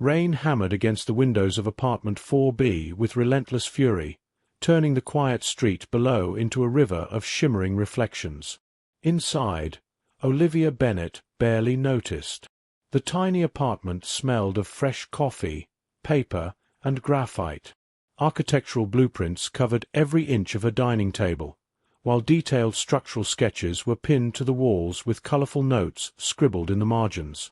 Rain hammered against the windows of apartment 4B with relentless fury, turning the quiet street below into a river of shimmering reflections. Inside, Olivia Bennett barely noticed. The tiny apartment smelled of fresh coffee, paper, and graphite. Architectural blueprints covered every inch of her dining table, while detailed structural sketches were pinned to the walls with colorful notes scribbled in the margins.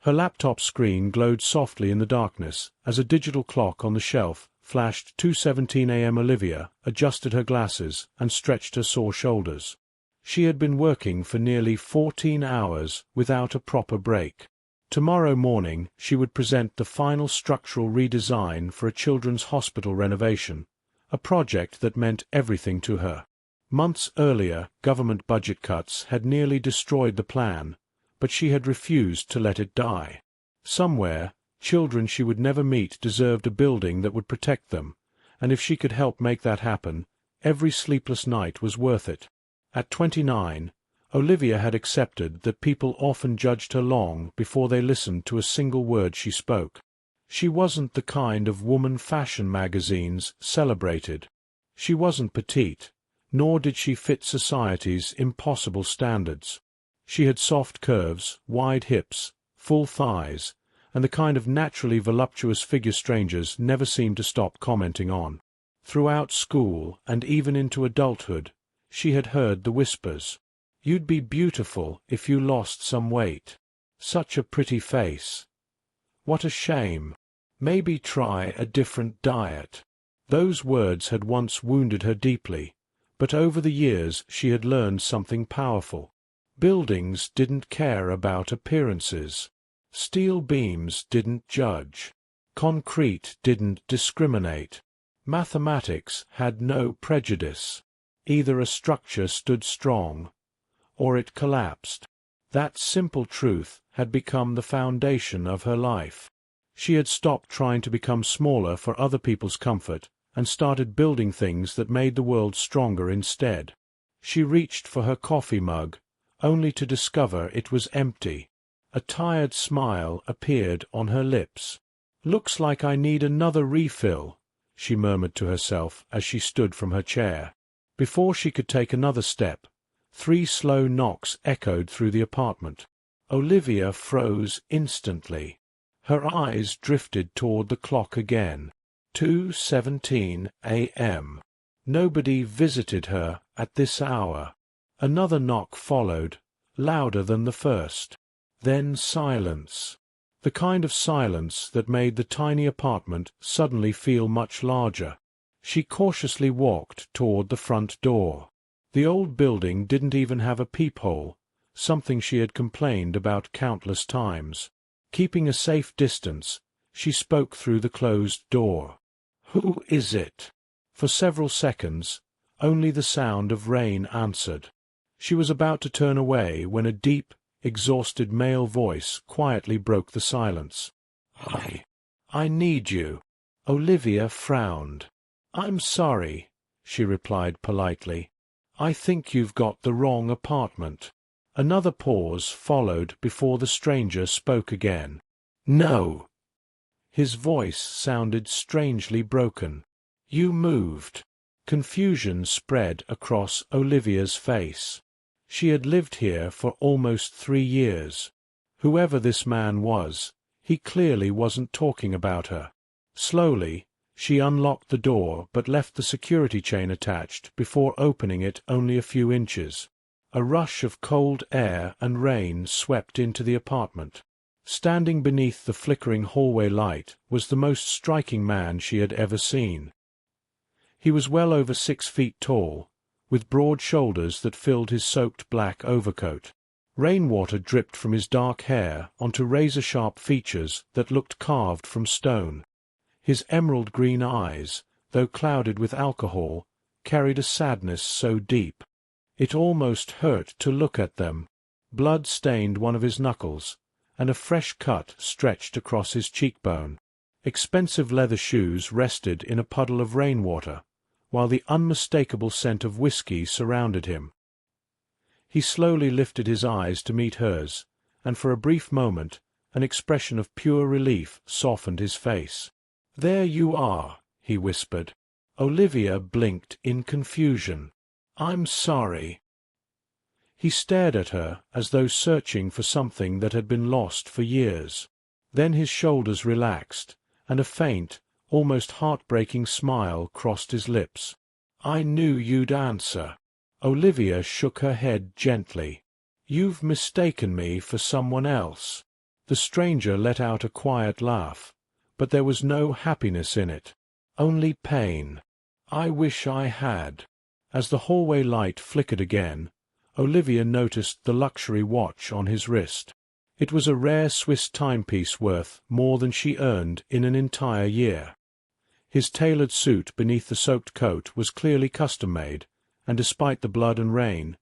Her laptop screen glowed softly in the darkness as a digital clock on the shelf flashed 2:17 a.m. Olivia adjusted her glasses and stretched her sore shoulders. She had been working for nearly 14 hours without a proper break. Tomorrow morning she would present the final structural redesign for a children's hospital renovation, a project that meant everything to her. Months earlier, government budget cuts had nearly destroyed the plan, but she had refused to let it die. Somewhere, children she would never meet deserved a building that would protect them, and if she could help make that happen, every sleepless night was worth it. At 29, Olivia had accepted that people often judged her long before they listened to a single word she spoke. She wasn't the kind of woman fashion magazines celebrated. She wasn't petite, nor did she fit society's impossible standards. She had soft curves, wide hips, full thighs, and the kind of naturally voluptuous figure strangers never seemed to stop commenting on. Throughout school and even into adulthood, she had heard the whispers. "You'd be beautiful if you lost some weight. Such a pretty face. What a shame. Maybe try a different diet." Those words had once wounded her deeply, but over the years she had learned something powerful. Buildings didn't care about appearances. Steel beams didn't judge. Concrete didn't discriminate. Mathematics had no prejudice. Either a structure stood strong, or it collapsed. That simple truth had become the foundation of her life. She had stopped trying to become smaller for other people's comfort and started building things that made the world stronger instead. She reached for her coffee mug, only to discover it was empty. A tired smile appeared on her lips. "Looks like I need another refill," she murmured to herself as she stood from her chair. Before she could take another step, 3 slow knocks echoed through the apartment. Olivia froze instantly. Her eyes drifted toward the clock again. 2:17 a.m. Nobody visited her at this hour. Another knock followed, louder than the first. Then silence. The kind of silence that made the tiny apartment suddenly feel much larger. She cautiously walked toward the front door. The old building didn't even have a peephole, something she had complained about countless times. Keeping a safe distance, she spoke through the closed door. "Who is it?" For several seconds, only the sound of rain answered. She was about to turn away when a deep, exhausted male voice quietly broke the silence. I need you." Olivia frowned. "I'm sorry," she replied politely. "I think you've got the wrong apartment." Another pause followed before the stranger spoke again. "No." His voice sounded strangely broken. "You moved." Confusion spread across Olivia's face. She had lived here for almost 3 years. Whoever this man was, he clearly wasn't talking about her. Slowly, she unlocked the door but left the security chain attached before opening it only a few inches. A rush of cold air and rain swept into the apartment. Standing beneath the flickering hallway light was the most striking man she had ever seen. He was well over 6 feet tall, with broad shoulders that filled his soaked black overcoat. Rainwater dripped from his dark hair onto razor-sharp features that looked carved from stone. His emerald-green eyes, though clouded with alcohol, carried a sadness so deep. It almost hurt to look at them. Blood stained one of his knuckles, and a fresh cut stretched across his cheekbone. Expensive leather shoes rested in a puddle of rainwater, while the unmistakable scent of whiskey surrounded him. He slowly lifted his eyes to meet hers, and for a brief moment An expression of pure relief softened his face. "There you are," he whispered. Olivia blinked in confusion. "I'm sorry." He stared at her as though searching for something that had been lost for years. Then his shoulders relaxed, and a faint, almost heartbreaking smile crossed his lips. "I knew you'd answer." Olivia shook her head gently. "You've mistaken me for someone else." The stranger let out a quiet laugh, but there was no happiness in it. Only pain. "I wish I had." As the hallway light flickered again, Olivia noticed the luxury watch on his wrist. It was a rare Swiss timepiece worth more than she earned in an entire year. His tailored suit beneath the soaked coat was clearly custom-made, and despite the blood and rain,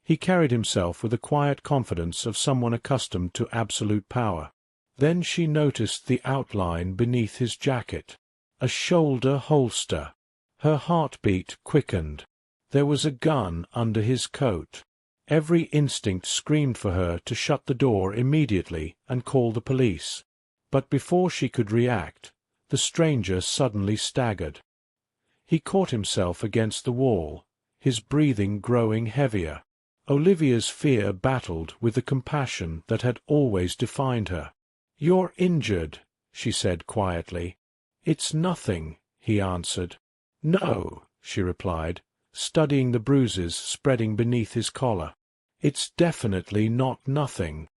he carried himself with the quiet confidence of someone accustomed to absolute power. Then she noticed the outline beneath his jacket. A shoulder holster. Her heartbeat quickened. There was a gun under his coat. Every instinct screamed for her to shut the door immediately and call the police. But before she could react, the stranger suddenly staggered. He caught himself against the wall, his breathing growing heavier. Olivia's fear battled with the compassion that had always defined her. "You're injured," she said quietly. "It's nothing," he answered. "No," she replied, studying the bruises spreading beneath his collar. "It's definitely not nothing."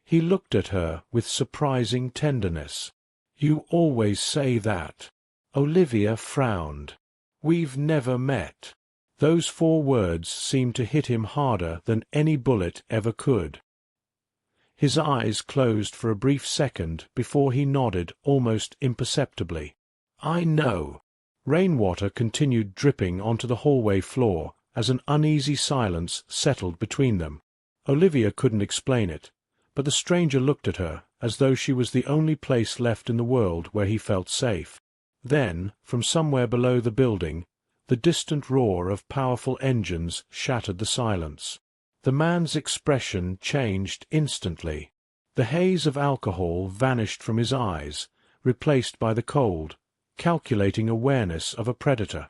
He looked at her with surprising tenderness. "You always say that." Olivia frowned. "We've never met." Those 4 words seemed to hit him harder than any bullet ever could. His eyes closed for a brief second before he nodded almost imperceptibly. "I know." Rainwater continued dripping onto the hallway floor as an uneasy silence settled between them. Olivia couldn't explain it, but the stranger looked at her as though she was the only place left in the world where he felt safe. Then, from somewhere below the building, the distant roar of powerful engines shattered the silence. The man's expression changed instantly. The haze of alcohol vanished from his eyes, replaced by the cold, calculating awareness of a predator.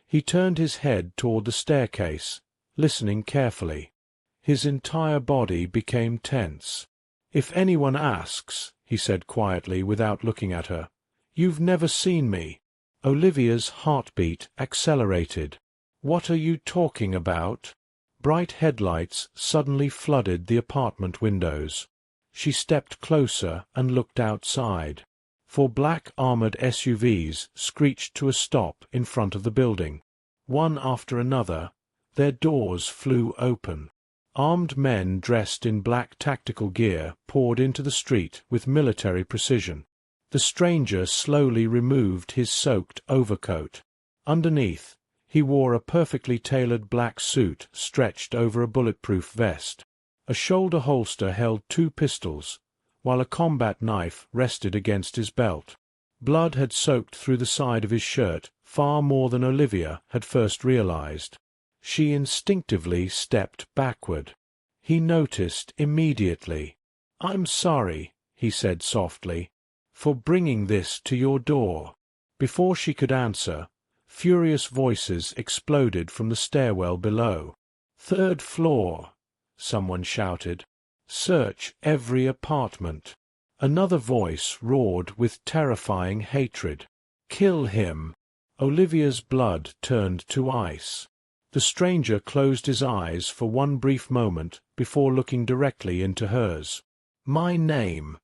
He turned his head toward the staircase, listening carefully. His entire body became tense. "If anyone asks," he said quietly without looking at her, "you've never seen me." Olivia's heartbeat accelerated. "What are you talking about?" Bright headlights suddenly flooded the apartment windows. She stepped closer and looked outside. 4 black armored SUVs screeched to a stop in front of the building. One after another, their doors flew open. Armed men dressed in black tactical gear poured into the street with military precision. The stranger slowly removed his soaked overcoat. Underneath, he wore a perfectly tailored black suit stretched over a bulletproof vest. A shoulder holster held 2 pistols, while a combat knife rested against his belt. Blood had soaked through the side of his shirt far more than Olivia had first realized. She instinctively stepped backward. He noticed immediately. "I'm sorry," he said softly, "for bringing this to your door." Before she could answer, furious voices exploded from the stairwell below. "3rd floor," someone shouted. "Search every apartment." Another voice roared with terrifying hatred. "Kill him." Olivia's blood turned to ice. The stranger closed his eyes for one brief moment before looking directly into hers. "My name,"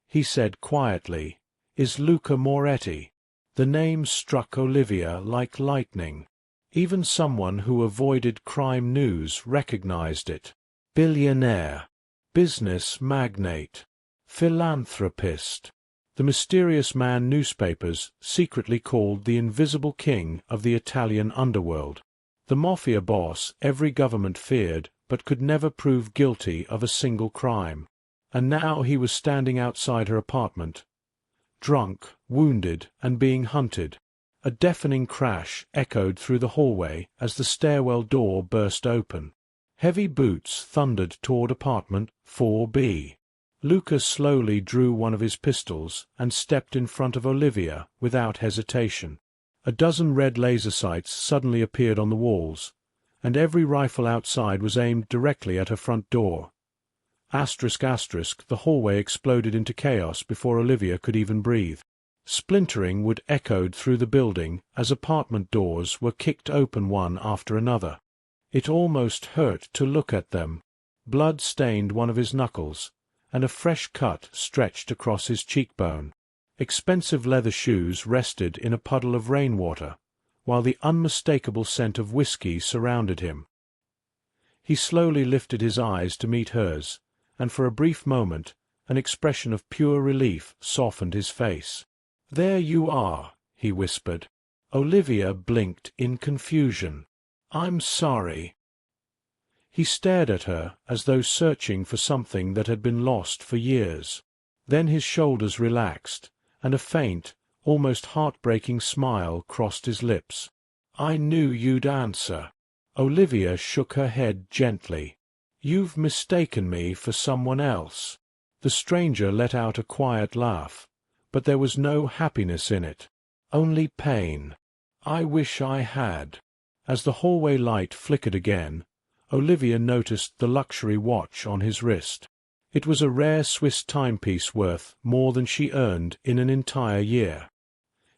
he said quietly, "is Luca Moretti." The name struck Olivia like lightning. Even someone who avoided crime news recognized it. Billionaire, business magnate, philanthropist. The mysterious man newspapers secretly called the Invisible King of the Italian underworld. The Mafia Boss every government feared but could never prove guilty of a single crime. And now he was standing outside her apartment, drunk, wounded, and being hunted. A deafening crash echoed through the hallway as the stairwell door burst open. Heavy boots thundered toward apartment 4B. Luca slowly drew one of his pistols and stepped in front of Olivia without hesitation. A dozen red laser sights suddenly appeared on the walls, and every rifle outside was aimed directly at her front door. The hallway exploded into chaos before Olivia could even breathe. Splintering wood echoed through the building as apartment doors were kicked open one after another. It almost hurt to look at them. Blood stained one of his knuckles, and a fresh cut stretched across his cheekbone. Expensive leather shoes rested in a puddle of rainwater, while the unmistakable scent of whiskey surrounded him. He slowly lifted his eyes to meet hers, and for a brief moment an expression of pure relief softened his face. "There you are," he whispered. Olivia blinked in confusion. "I'm sorry." He stared at her as though searching for something that had been lost for years. Then his shoulders relaxed, and a faint, almost heartbreaking smile crossed his lips. "I knew you'd answer." Olivia shook her head gently. "You've mistaken me for someone else." The stranger let out a quiet laugh, but there was no happiness in it, only pain. "I wish I had." As the hallway light flickered again, Olivia noticed the luxury watch on his wrist. It was a rare Swiss timepiece worth more than she earned in an entire year.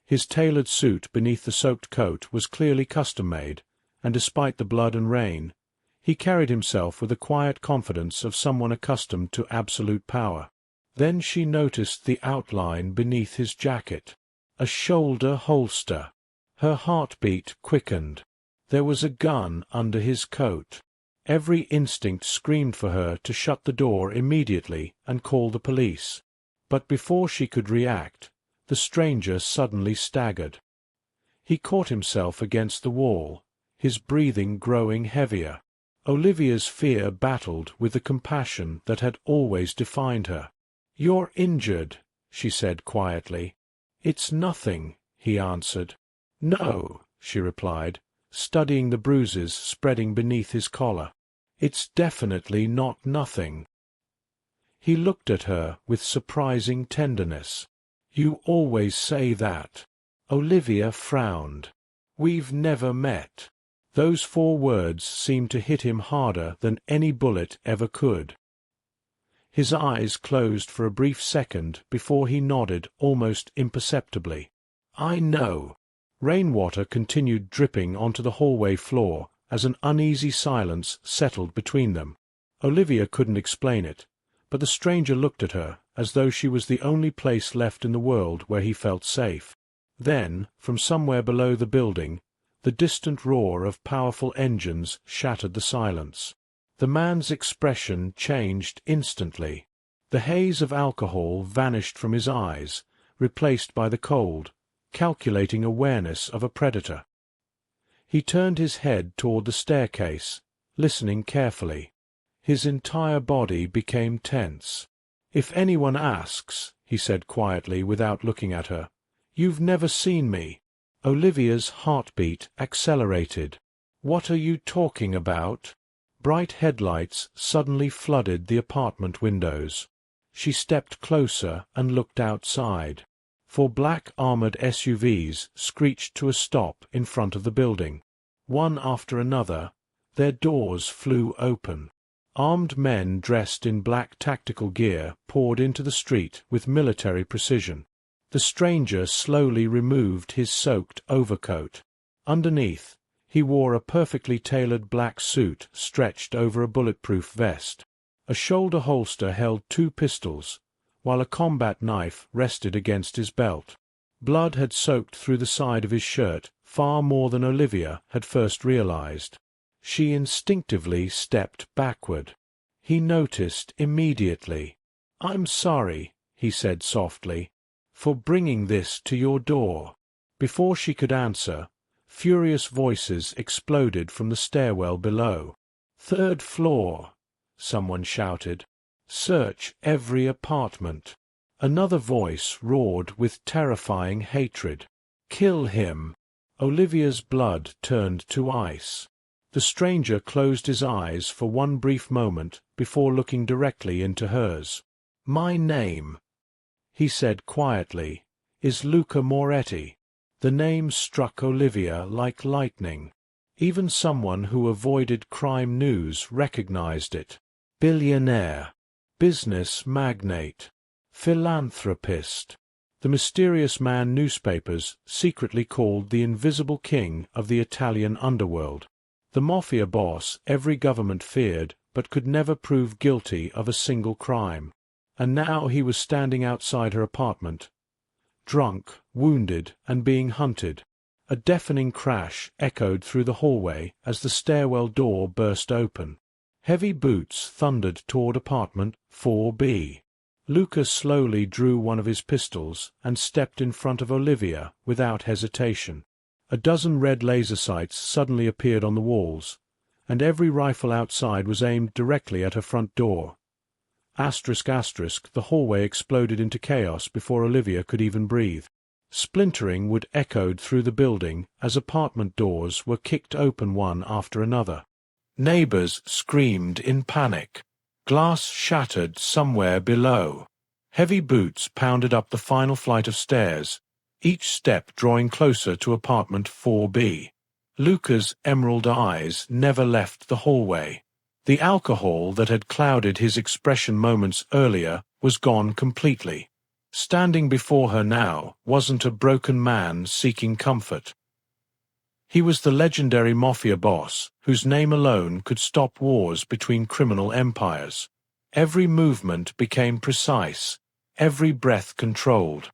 His tailored suit beneath the soaked coat was clearly custom-made, and despite the blood and rain, he carried himself with the quiet confidence of someone accustomed to absolute power. Then she noticed the outline beneath his jacket. A shoulder holster. Her heartbeat quickened. There was a gun under his coat. Every instinct screamed for her to shut the door immediately and call the police. But before she could react, the stranger suddenly staggered. He caught himself against the wall, his breathing growing heavier. Olivia's fear battled with the compassion that had always defined her. "You're injured," she said quietly. "It's nothing," he answered. "No," she replied, studying the bruises spreading beneath his collar. "It's definitely not nothing." He looked at her with surprising tenderness. "You always say that." Olivia frowned. "We've never met." Those 4 words seemed to hit him harder than any bullet ever could. His eyes closed for a brief second before he nodded almost imperceptibly. "I know." Rainwater continued dripping onto the hallway floor as an uneasy silence settled between them. Olivia couldn't explain it, but the stranger looked at her as though she was the only place left in the world where he felt safe. Then, from somewhere below the building, the distant roar of powerful engines shattered the silence. The man's expression changed instantly. The haze of alcohol vanished from his eyes, replaced by the cold, calculating awareness of a predator. He turned his head toward the staircase, listening carefully. His entire body became tense. "If anyone asks," he said quietly without looking at her, "you've never seen me." Olivia's heartbeat accelerated. "What are you talking about?" Bright headlights suddenly flooded the apartment windows. She stepped closer and looked outside. 4 black armored SUVs screeched to a stop in front of the building. One after another, their doors flew open. Armed men dressed in black tactical gear poured into the street with military precision. The stranger slowly removed his soaked overcoat. Underneath, he wore a perfectly tailored black suit stretched over a bulletproof vest. A shoulder holster held 2 pistols, while a combat knife rested against his belt. Blood had soaked through the side of his shirt far more than Olivia had first realized. She instinctively stepped backward. He noticed immediately. "I'm sorry," he said softly, "for bringing this to your door." Before she could answer, furious voices exploded from the stairwell below. "3rd floor," someone shouted. "Search every apartment." Another voice roared with terrifying hatred. "Kill him." Olivia's blood turned to ice. The stranger closed his eyes for one brief moment before looking directly into hers. "My name," he said quietly, "is Luca Moretti." The name struck Olivia like lightning. Even someone who avoided crime news recognized it. Billionaire, business magnate, philanthropist. The mysterious man newspapers secretly called the invisible king of the Italian underworld. The Mafia Boss every government feared but could never prove guilty of a single crime. And now he was standing outside her apartment, drunk, wounded, and being hunted. A deafening crash echoed through the hallway as the stairwell door burst open. Heavy boots thundered toward apartment 4B. Luca slowly drew one of his pistols and stepped in front of Olivia without hesitation. A dozen red laser sights suddenly appeared on the walls, and every rifle outside was aimed directly at her front door. The hallway exploded into chaos before Olivia could even breathe. Splintering wood echoed through the building as apartment doors were kicked open one after another. Neighbors screamed in panic. Glass shattered somewhere below. Heavy boots pounded up the final flight of stairs, each step drawing closer to apartment 4B. Luca's emerald eyes never left the hallway. The alcohol that had clouded his expression moments earlier was gone completely. Standing before her now wasn't a broken man seeking comfort. He was the legendary Mafia Boss, whose name alone could stop wars between criminal empires. Every movement became precise, every breath controlled.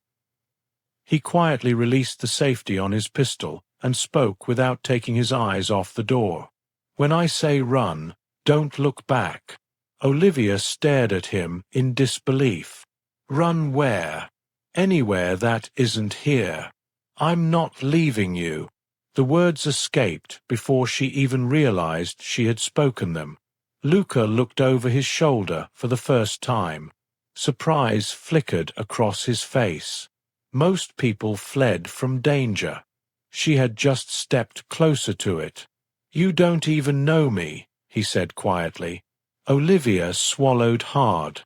He quietly released the safety on his pistol and spoke without taking his eyes off the door. "When I say run, don't look back." Olivia stared at him in disbelief. "Run where?" "Anywhere that isn't here. I'm not leaving you." The words escaped before she even realized she had spoken them. Luca looked over his shoulder for the first time. Surprise flickered across his face. Most people fled from danger. She had just stepped closer to it. "You don't even know me," he said quietly. Olivia swallowed hard.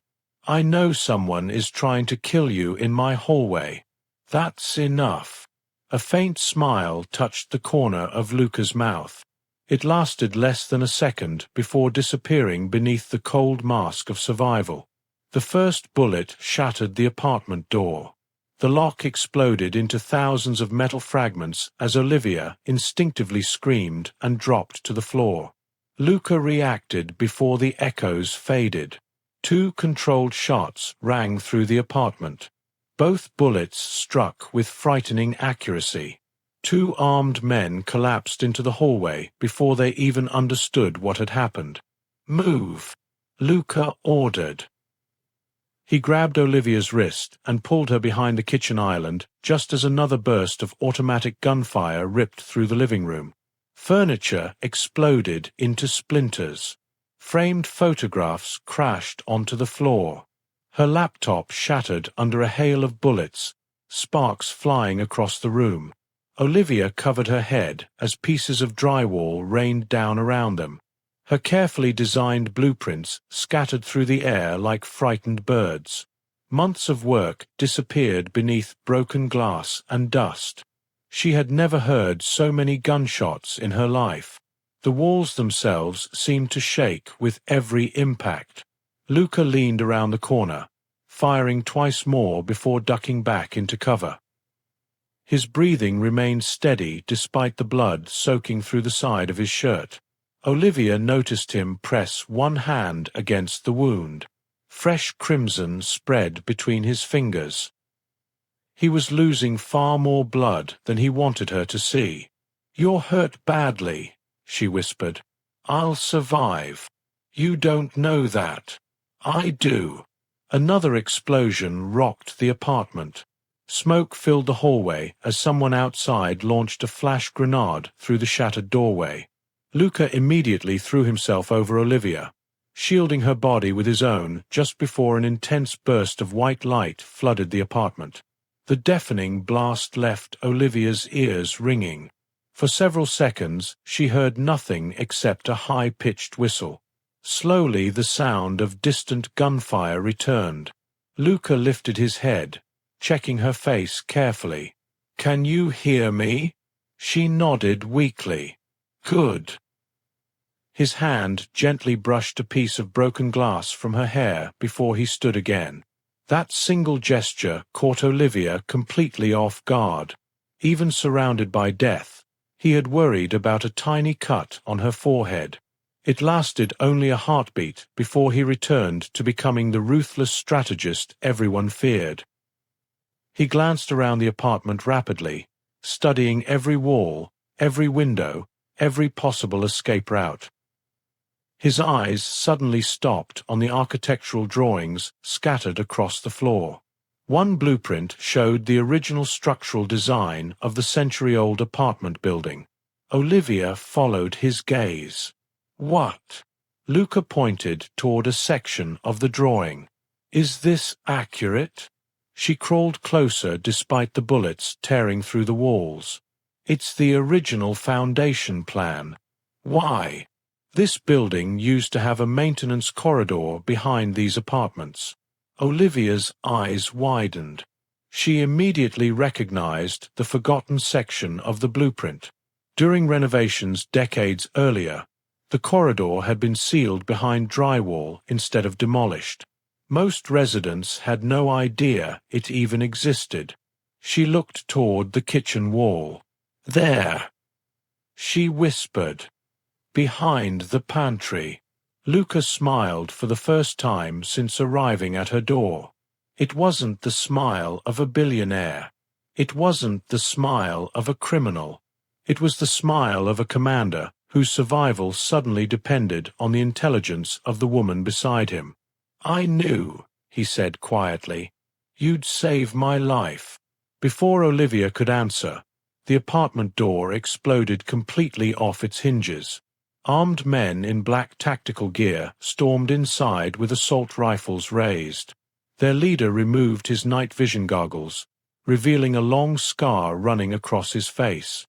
"I know someone is trying to kill you in my hallway." "That's enough." A faint smile touched the corner of Luca's mouth. It lasted less than a second before disappearing beneath the cold mask of survival. The first bullet shattered the apartment door. The lock exploded into thousands of metal fragments as Olivia instinctively screamed and dropped to the floor. Luca reacted before the echoes faded. 2 controlled shots rang through the apartment. Both bullets struck with frightening accuracy. 2 armed men collapsed into the hallway before they even understood what had happened. "Move," Luca ordered. He grabbed Olivia's wrist and pulled her behind the kitchen island just as another burst of automatic gunfire ripped through the living room. Furniture exploded into splinters. Framed photographs crashed onto the floor. Her laptop shattered under a hail of bullets, sparks flying across the room. Olivia covered her head as pieces of drywall rained down around them. Her carefully designed blueprints scattered through the air like frightened birds. Months of work disappeared beneath broken glass and dust. She had never heard so many gunshots in her life. The walls themselves seemed to shake with every impact. Luca leaned around the corner, firing twice more before ducking back into cover. His breathing remained steady despite the blood soaking through the side of his shirt. Olivia noticed him press one hand against the wound. Fresh crimson spread between his fingers. He was losing far more blood than he wanted her to see. "You're hurt badly," she whispered. "I'll survive. You don't know that. I do." Another explosion rocked the apartment. Smoke filled the hallway as someone outside launched a flash grenade through the shattered doorway. Luca immediately threw himself over Olivia, shielding her body with his own just before an intense burst of white light flooded the apartment. The deafening blast left Olivia's ears ringing. For several seconds she heard nothing except a high-pitched whistle. Slowly the sound of distant gunfire returned. Luca lifted his head, checking her face carefully. "Can you hear me?" She nodded weakly. "Good." His hand gently brushed a piece of broken glass from her hair before he stood again. That single gesture caught Olivia completely off guard. Even surrounded by death, he had worried about a tiny cut on her forehead. It lasted only a heartbeat before he returned to becoming the ruthless strategist everyone feared. He glanced around the apartment rapidly, studying every wall, every window, every possible escape route. His eyes suddenly stopped on the architectural drawings scattered across the floor. One blueprint showed the original structural design of the century-old apartment building. Olivia followed his gaze. "What?" Luca pointed toward a section of the drawing. "Is this accurate?" She crawled closer despite the bullets tearing through the walls. "It's the original foundation plan." "Why?" This building used to have a maintenance corridor behind these apartments. Olivia's eyes widened. She immediately recognized the forgotten section of the blueprint. During renovations decades earlier, the corridor had been sealed behind drywall instead of demolished. Most residents had no idea it even existed. She looked toward the kitchen wall. "There," she whispered. "Behind the pantry." Luca smiled for the first time since arriving at her door. It wasn't the smile of a billionaire. It wasn't the smile of a criminal. It was the smile of a commander whose survival suddenly depended on the intelligence of the woman beside him. "I knew," he said quietly, "you'd save my life." Before Olivia could answer, the apartment door exploded completely off its hinges. Armed men in black tactical gear stormed inside with assault rifles raised. Their leader removed his night vision goggles, revealing a long scar running across his face.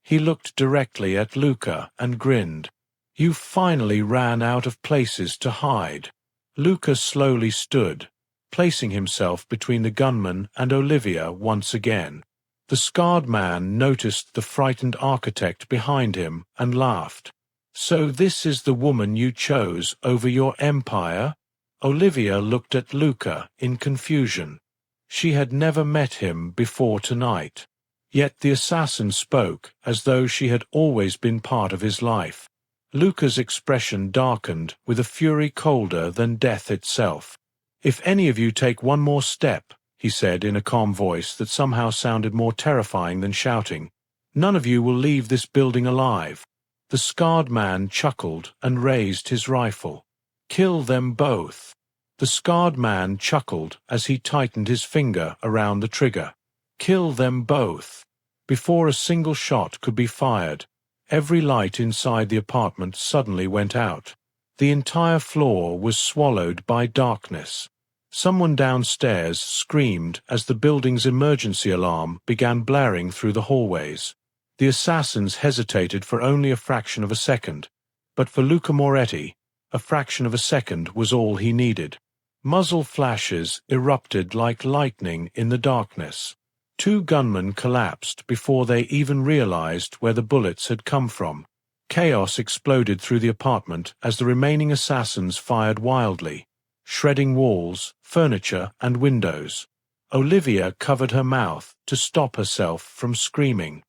He looked directly at Luca and grinned. "You finally ran out of places to hide." Luca slowly stood, placing himself between the gunman and Olivia once again. The scarred man noticed the frightened architect behind him and laughed. "So this is the woman you chose over your empire?" Olivia looked at Luca in confusion. She had never met him before tonight. Yet the assassin spoke as though she had always been part of his life. Luca's expression darkened with a fury colder than death itself. "If any of you take one more step," he said in a calm voice that somehow sounded more terrifying than shouting, "none of you will leave this building alive." The scarred man chuckled and raised his rifle. "Kill them both." The scarred man chuckled as he tightened his finger around the trigger. "Kill them both." Before a single shot could be fired, every light inside the apartment suddenly went out. The entire floor was swallowed by darkness. Someone downstairs screamed as the building's emergency alarm began blaring through the hallways. The assassins hesitated for only a fraction of a second, but for Luca Moretti, a fraction of a second was all he needed. Muzzle flashes erupted like lightning in the darkness. Two gunmen collapsed before they even realized where the bullets had come from. Chaos exploded through the apartment as the remaining assassins fired wildly, shredding walls, furniture, and windows. Olivia covered her mouth to stop herself from screaming.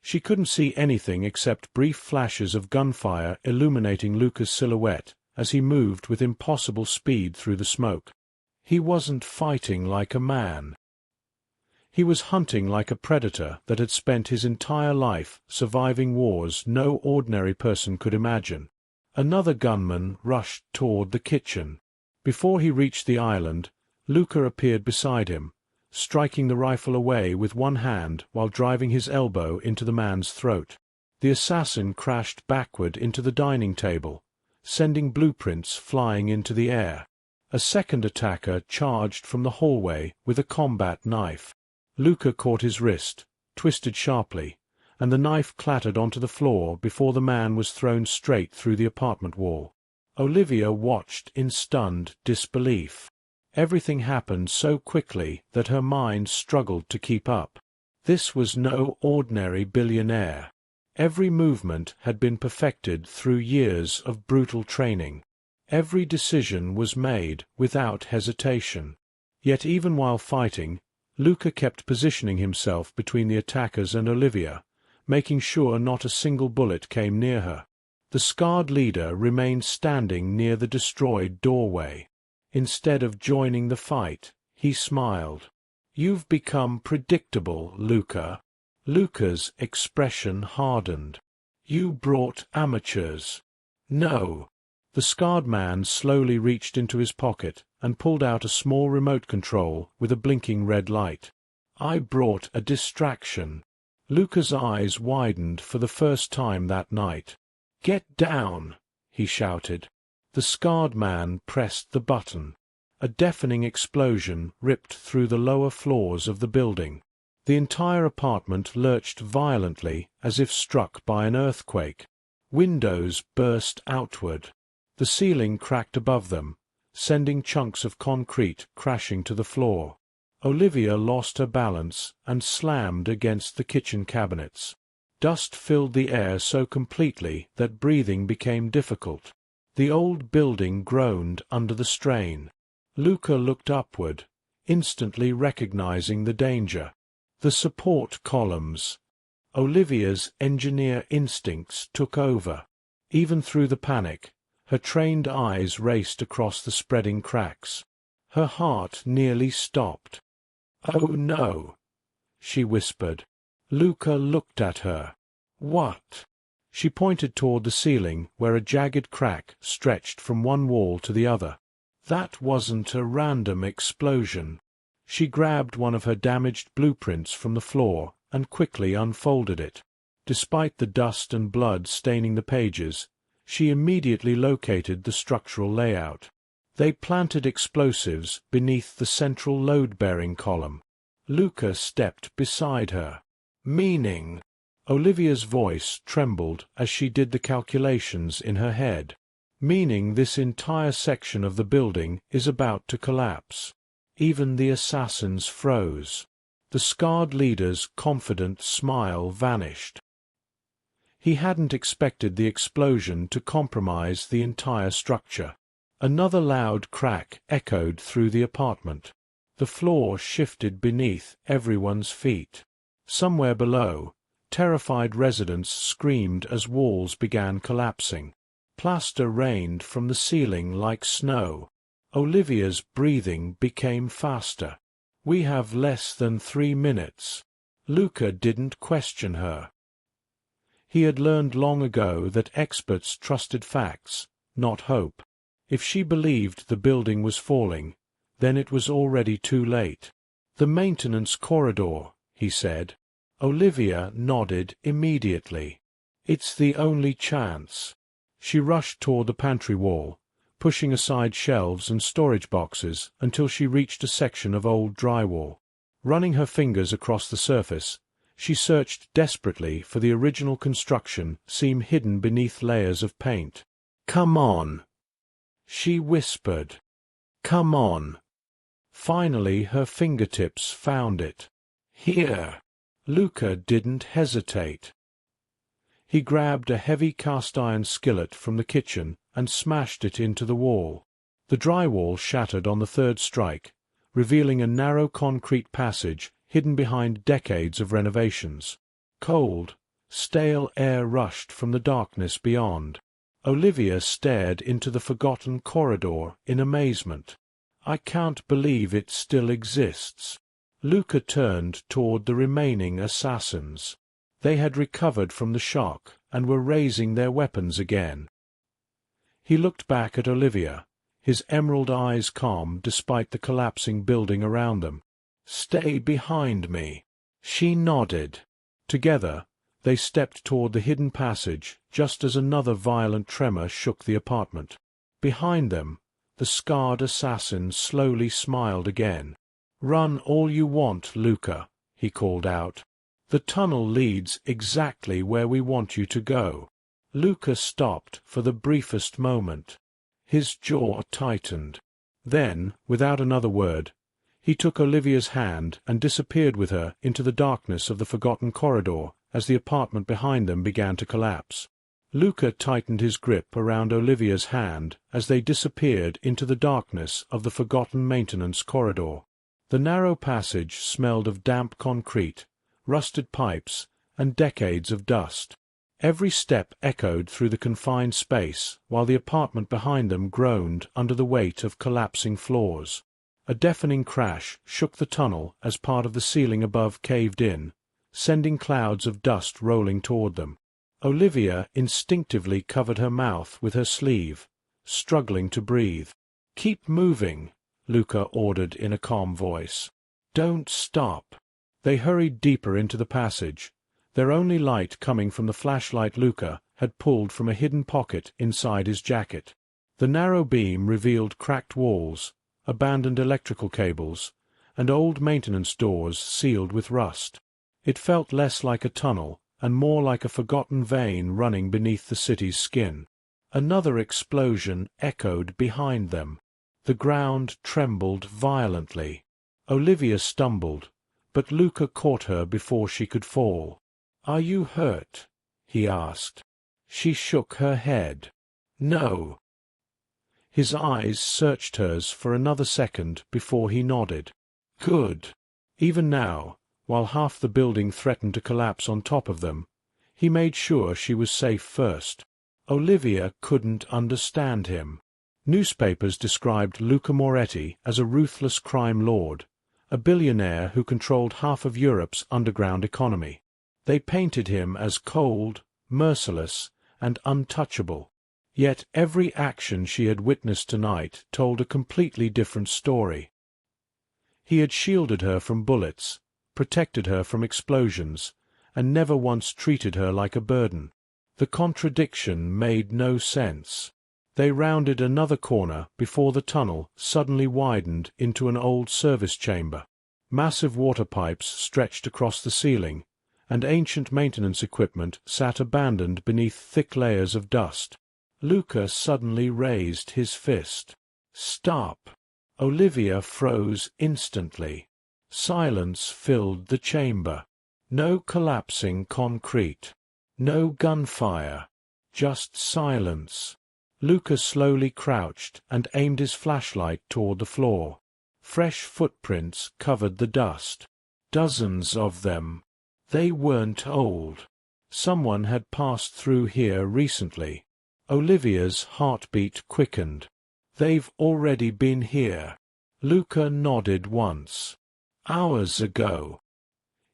She couldn't see anything except brief flashes of gunfire illuminating Luca's silhouette as he moved with impossible speed through the smoke. He wasn't fighting like a man. He was hunting like a predator that had spent his entire life surviving wars no ordinary person could imagine. Another gunman rushed toward the kitchen. Before he reached the island, Luca appeared beside him, striking the rifle away with one hand while driving his elbow into the man's throat. The assassin crashed backward into the dining table, sending blueprints flying into the air. A second attacker charged from the hallway with a combat knife. Luca caught his wrist, twisted sharply, and the knife clattered onto the floor before the man was thrown straight through the apartment wall. Olivia watched in stunned disbelief. Everything happened so quickly that her mind struggled to keep up. This was no ordinary billionaire. Every movement had been perfected through years of brutal training. Every decision was made without hesitation. Yet even while fighting, Luca kept positioning himself between the attackers and Olivia, making sure not a single bullet came near her. The scarred leader remained standing near the destroyed doorway. Instead of joining the fight, he smiled. "You've become predictable, Luca." Luca's expression hardened. "You brought amateurs." "No." The scarred man slowly reached into his pocket and pulled out a small remote control with a blinking red light. "I brought a distraction." Luca's eyes widened for the first time that night. "Get down!" he shouted. The scarred man pressed the button. A deafening explosion ripped through the lower floors of the building. The entire apartment lurched violently as if struck by an earthquake. Windows burst outward. The ceiling cracked above them, sending chunks of concrete crashing to the floor. Olivia lost her balance and slammed against the kitchen cabinets. Dust filled the air so completely that breathing became difficult. The old building groaned under the strain. Luca looked upward, instantly recognizing the danger. The support columns. Olivia's engineer instincts took over. Even through the panic, her trained eyes raced across the spreading cracks. Her heart nearly stopped. "Oh no," she whispered. Luca looked at her. "What?" She pointed toward the ceiling, where a jagged crack stretched from one wall to the other. "That wasn't a random explosion." She grabbed one of her damaged blueprints from the floor and quickly unfolded it. Despite the dust and blood staining the pages, she immediately located the structural layout. They planted explosives beneath the central load-bearing column. Luca stepped beside her. "Meaning?" Olivia's voice trembled as she did the calculations in her head. "Meaning this entire section of the building is about to collapse." Even the assassins froze. The scarred leader's confident smile vanished. He hadn't expected the explosion to compromise the entire structure. Another loud crack echoed through the apartment. The floor shifted beneath everyone's feet. Somewhere below, terrified residents screamed as walls began collapsing. Plaster rained from the ceiling like snow. Olivia's breathing became faster. "We have less than 3 minutes." Luca didn't question her. He had learned long ago that experts trusted facts, not hope. If she believed the building was falling, then it was already too late. "The maintenance corridor," he said. Olivia nodded immediately. "It's the only chance." She rushed toward the pantry wall, pushing aside shelves and storage boxes until she reached a section of old drywall. Running her fingers across the surface, she searched desperately for the original construction seam hidden beneath layers of paint. "Come on," she whispered. "Come on." Finally her fingertips found it. "Here." Luca didn't hesitate. He grabbed a heavy cast-iron skillet from the kitchen and smashed it into the wall. The drywall shattered on the third strike, revealing a narrow concrete passage hidden behind decades of renovations. Cold, stale air rushed from the darkness beyond. Olivia stared into the forgotten corridor in amazement. "I can't believe it still exists." Luca turned toward the remaining assassins. They had recovered from the shock and were raising their weapons again. He looked back at Olivia, his emerald eyes calm despite the collapsing building around them. "Stay behind me." She nodded. Together, they stepped toward the hidden passage just as another violent tremor shook the apartment. Behind them, the scarred assassin slowly smiled again. "Run all you want, Luca," he called out. "The tunnel leads exactly where we want you to go." Luca stopped for the briefest moment. His jaw tightened. Then, without another word, he took Olivia's hand and disappeared with her into the darkness of the forgotten corridor as the apartment behind them began to collapse. Luca tightened his grip around Olivia's hand as they disappeared into the darkness of the forgotten maintenance corridor. The narrow passage smelled of damp concrete, rusted pipes, and decades of dust. Every step echoed through the confined space while the apartment behind them groaned under the weight of collapsing floors. A deafening crash shook the tunnel as part of the ceiling above caved in, sending clouds of dust rolling toward them. Olivia instinctively covered her mouth with her sleeve, struggling to breathe. "Keep moving," Luca ordered in a calm voice. "Don't stop." They hurried deeper into the passage, their only light coming from the flashlight Luca had pulled from a hidden pocket inside his jacket. The narrow beam revealed cracked walls, abandoned electrical cables, and old maintenance doors sealed with rust. It felt less like a tunnel and more like a forgotten vein running beneath the city's skin. Another explosion echoed behind them. The ground trembled violently. Olivia stumbled, but Luca caught her before she could fall. "Are you hurt?" he asked. She shook her head. "No." His eyes searched hers for another second before he nodded. "Good." Even now, while half the building threatened to collapse on top of them, he made sure she was safe first. Olivia couldn't understand him. Newspapers described Luca Moretti as a ruthless crime lord, a billionaire who controlled half of Europe's underground economy. They painted him as cold, merciless, and untouchable. Yet every action she had witnessed tonight told a completely different story. He had shielded her from bullets, protected her from explosions, and never once treated her like a burden. The contradiction made no sense. They rounded another corner before the tunnel suddenly widened into an old service chamber. Massive water pipes stretched across the ceiling, and ancient maintenance equipment sat abandoned beneath thick layers of dust. Luca suddenly raised his fist. "Stop!" Olivia froze instantly. Silence filled the chamber. No collapsing concrete. No gunfire. Just silence. Luca slowly crouched and aimed his flashlight toward the floor. Fresh footprints covered the dust. Dozens of them. They weren't old. Someone had passed through here recently. Olivia's heartbeat quickened. "They've already been here." Luca nodded once. "Hours ago."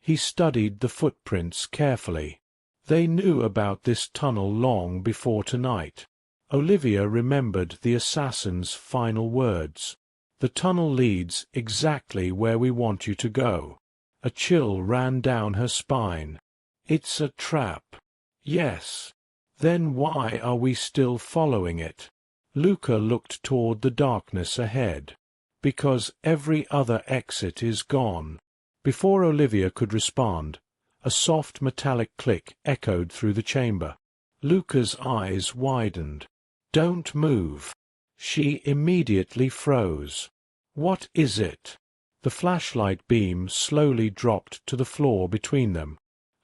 He studied the footprints carefully. They knew about this tunnel long before tonight. Olivia remembered the assassin's final words. "The tunnel leads exactly where we want you to go." A chill ran down her spine. "It's a trap." "Yes." "Then why are we still following it?" Luca looked toward the darkness ahead. "Because every other exit is gone." Before Olivia could respond, a soft metallic click echoed through the chamber. Luca's eyes widened. "Don't move." She immediately froze. "What is it?" The flashlight beam slowly dropped to the floor between them.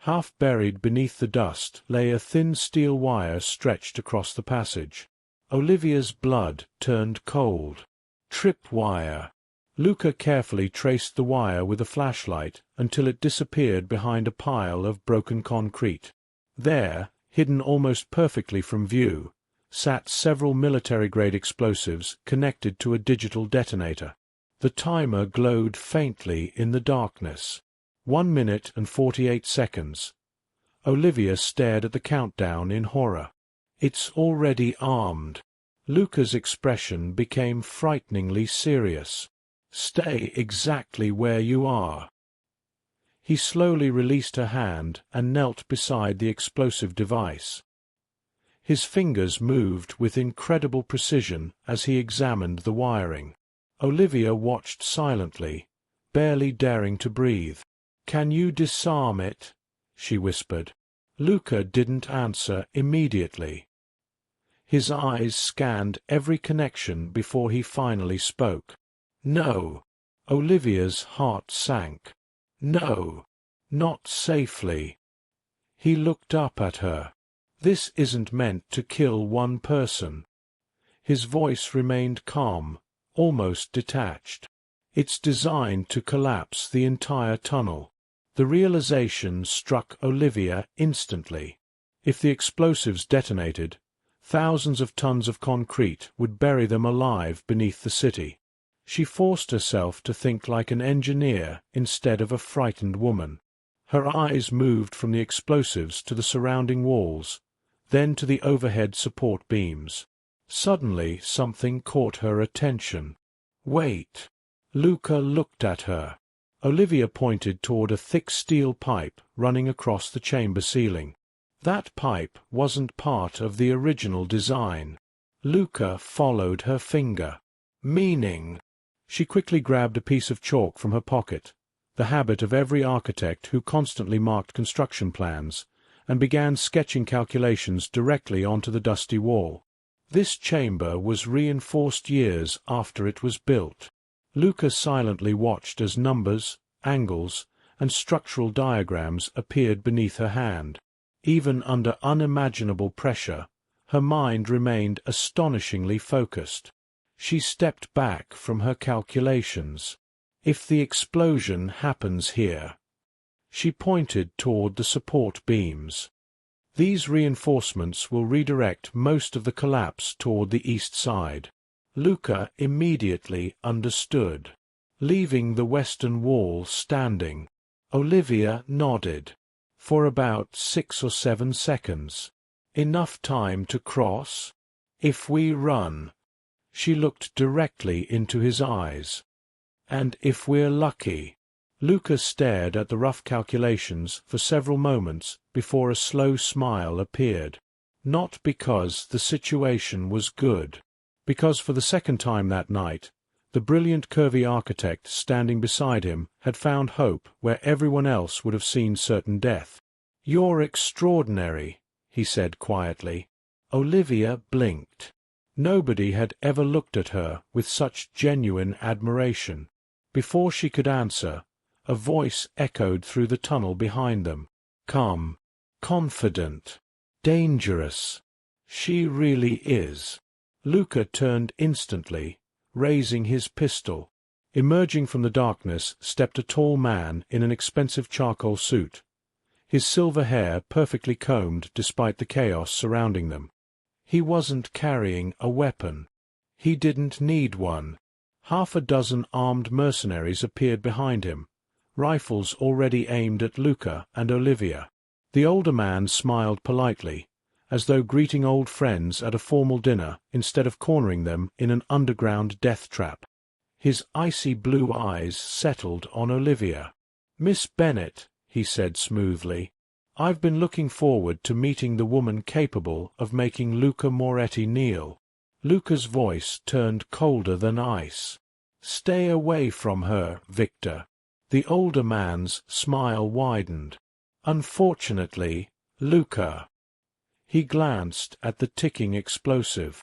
Half buried beneath the dust lay a thin steel wire stretched across the passage. Olivia's blood turned cold. Tripwire. Luca carefully traced the wire with a flashlight until it disappeared behind a pile of broken concrete. There, hidden almost perfectly from view, sat several military-grade explosives connected to a digital detonator. The timer glowed faintly in the darkness. 1 minute and 48 seconds. Olivia stared at the countdown in horror. "It's already armed." Luca's expression became frighteningly serious. "Stay exactly where you are." He slowly released her hand and knelt beside the explosive device. His fingers moved with incredible precision as he examined the wiring. Olivia watched silently, barely daring to breathe. "Can you disarm it?" she whispered. Luca didn't answer immediately. His eyes scanned every connection before he finally spoke. "No." Olivia's heart sank. "No. Not safely." He looked up at her. "This isn't meant to kill one person." His voice remained calm, almost detached. "It's designed to collapse the entire tunnel." The realization struck Olivia instantly. If the explosives detonated, thousands of tons of concrete would bury them alive beneath the city. She forced herself to think like an engineer instead of a frightened woman. Her eyes moved from the explosives to the surrounding walls, then to the overhead support beams. Suddenly something caught her attention. "Wait." Luca looked at her. Olivia pointed toward a thick steel pipe running across the chamber ceiling. That pipe wasn't part of the original design. Luca followed her finger. "Meaning?" She quickly grabbed a piece of chalk from her pocket, the habit of every architect who constantly marked construction plans, and began sketching calculations directly onto the dusty wall. This chamber was reinforced years after it was built. Luca silently watched as numbers, angles, and structural diagrams appeared beneath her hand. Even under unimaginable pressure, her mind remained astonishingly focused. She stepped back from her calculations. "If the explosion happens here." She pointed toward the support beams. "These reinforcements will redirect most of the collapse toward the east side." Luca immediately understood. "Leaving the western wall standing." Olivia nodded. "For about 6 or 7 seconds. Enough time to cross? If we run." She looked directly into his eyes. "And if we're lucky?" Luca stared at the rough calculations for several moments before a slow smile appeared. Not because the situation was good. Because for the second time that night, the brilliant Curvy architect standing beside him had found hope where everyone else would have seen certain death. "You're extraordinary," he said quietly. Olivia blinked. Nobody had ever looked at her with such genuine admiration. Before she could answer, a voice echoed through the tunnel behind them. "Calm, confident, dangerous. She really is." Luca turned instantly, raising his pistol. Emerging from the darkness stepped a tall man in an expensive charcoal suit, his silver hair perfectly combed despite the chaos surrounding them. He wasn't carrying a weapon. He didn't need one. Half a dozen armed mercenaries appeared behind him, rifles already aimed at Luca and Olivia. The older man smiled politely, as though greeting old friends at a formal dinner instead of cornering them in an underground death trap. His icy blue eyes settled on Olivia. "Miss Bennett," he said smoothly, "I've been looking forward to meeting the woman capable of making Luca Moretti kneel." Luca's voice turned colder than ice. "Stay away from her, Victor." The older man's smile widened. "Unfortunately, Luca." He glanced at the ticking explosive.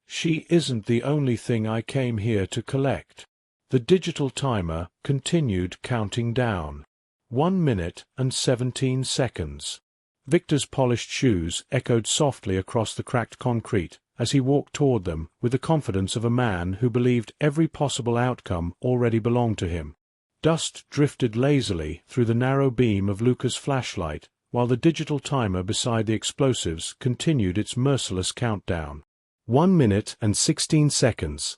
"She isn't the only thing I came here to collect." The digital timer continued counting down. 1 minute and 17 seconds. Victor's polished shoes echoed softly across the cracked concrete as he walked toward them with the confidence of a man who believed every possible outcome already belonged to him. Dust drifted lazily through the narrow beam of Luca's flashlight while the digital timer beside the explosives continued its merciless countdown. 1 minute and 16 seconds.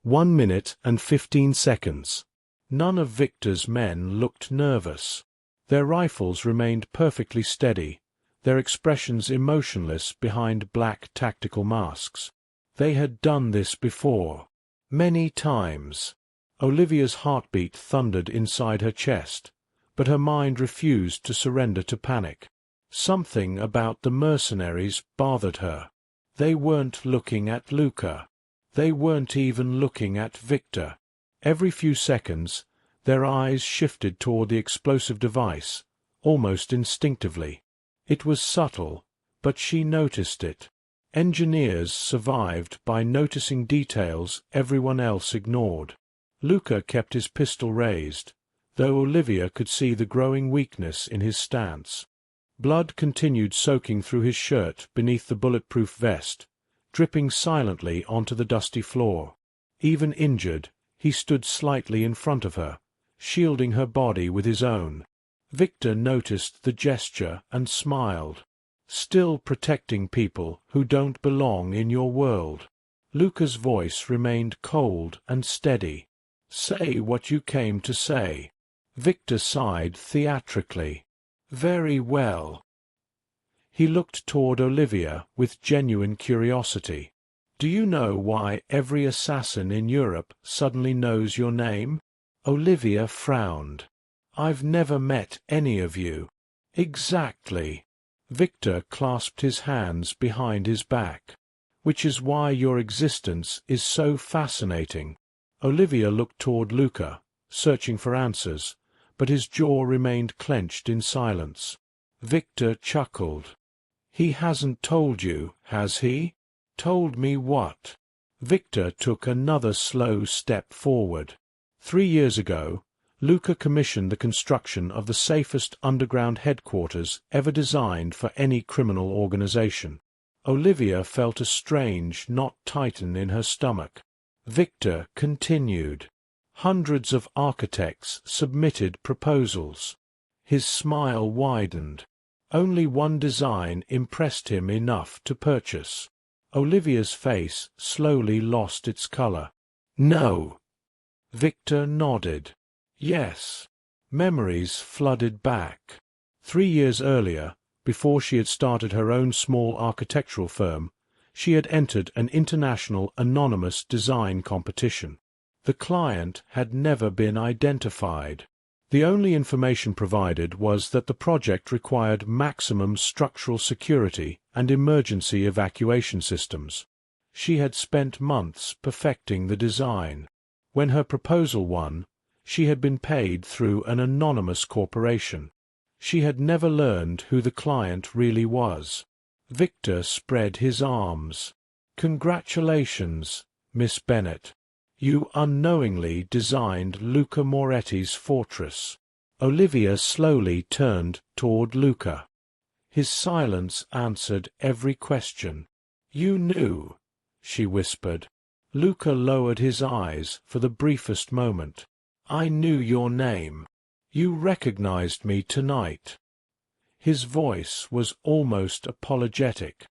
1 minute and 15 seconds. None of Victor's men looked nervous. Their rifles remained perfectly steady, their expressions emotionless behind black tactical masks. They had done this before. Many times. Olivia's heartbeat thundered inside her chest, but her mind refused to surrender to panic. Something about the mercenaries bothered her. They weren't looking at Luca. They weren't even looking at Victor. Every few seconds, their eyes shifted toward the explosive device, almost instinctively. It was subtle, but she noticed it. Engineers survived by noticing details everyone else ignored. Luca kept his pistol raised, though Olivia could see the growing weakness in his stance. Blood continued soaking through his shirt beneath the bulletproof vest, dripping silently onto the dusty floor. Even injured, he stood slightly in front of her, shielding her body with his own. Victor noticed the gesture and smiled. Still protecting people who don't belong in your world. Luca's voice remained cold and steady. Say what you came to say. Victor sighed theatrically. Very well. He looked toward Olivia with genuine curiosity. Do you know why every assassin in Europe suddenly knows your name? Olivia frowned. I've never met any of you. Exactly. Victor clasped his hands behind his back. Which is why your existence is so fascinating. Olivia looked toward Luca, searching for answers, but his jaw remained clenched in silence. Victor chuckled. He hasn't told you, has he? Told me what? Victor took another slow step forward. 3 years ago, Luca commissioned the construction of the safest underground headquarters ever designed for any criminal organization. Olivia felt a strange knot tighten in her stomach. Victor continued. Hundreds of architects submitted proposals. His smile widened. Only one design impressed him enough to purchase. Olivia's face slowly lost its color. No. Victor nodded. Yes. Memories flooded back. 3 years earlier, before she had started her own small architectural firm, she had entered an international anonymous design competition. The client had never been identified. The only information provided was that the project required maximum structural security and emergency evacuation systems. She had spent months perfecting the design. When her proposal won, she had been paid through an anonymous corporation. She had never learned who the client really was. Victor spread his arms. Congratulations, Miss Bennett. You unknowingly designed Luca Moretti's fortress. Olivia slowly turned toward Luca. His silence answered every question. You knew, she whispered. Luca lowered his eyes for the briefest moment. I knew your name. You recognized me tonight. His voice was almost apologetic.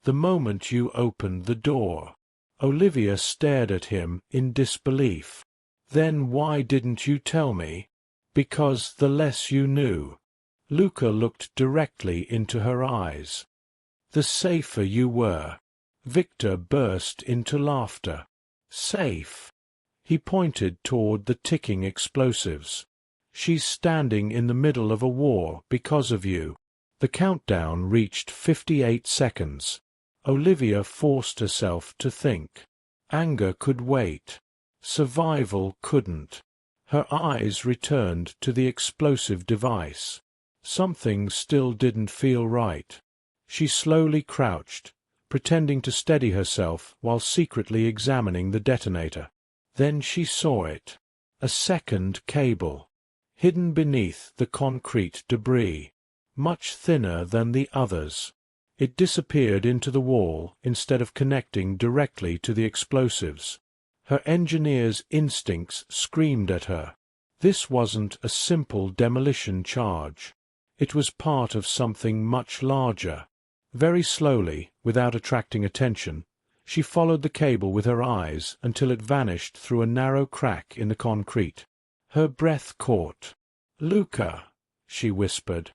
The moment you opened the door. Olivia stared at him in disbelief. Then why didn't you tell me? Because the less you knew. Luca looked directly into her eyes. The safer you were. Victor burst into laughter. Safe. He pointed toward the ticking explosives. She's standing in the middle of a war because of you. The countdown reached 58 seconds. Olivia forced herself to think. Anger could wait. Survival couldn't. Her eyes returned to the explosive device. Something still didn't feel right. She slowly crouched, pretending to steady herself while secretly examining the detonator. Then she saw it. A second cable. Hidden beneath the concrete debris. Much thinner than the others. It disappeared into the wall instead of connecting directly to the explosives. Her engineer's instincts screamed at her. This wasn't a simple demolition charge. It was part of something much larger. Very slowly, without attracting attention, she followed the cable with her eyes until it vanished through a narrow crack in the concrete. Her breath caught. "Luca," she whispered.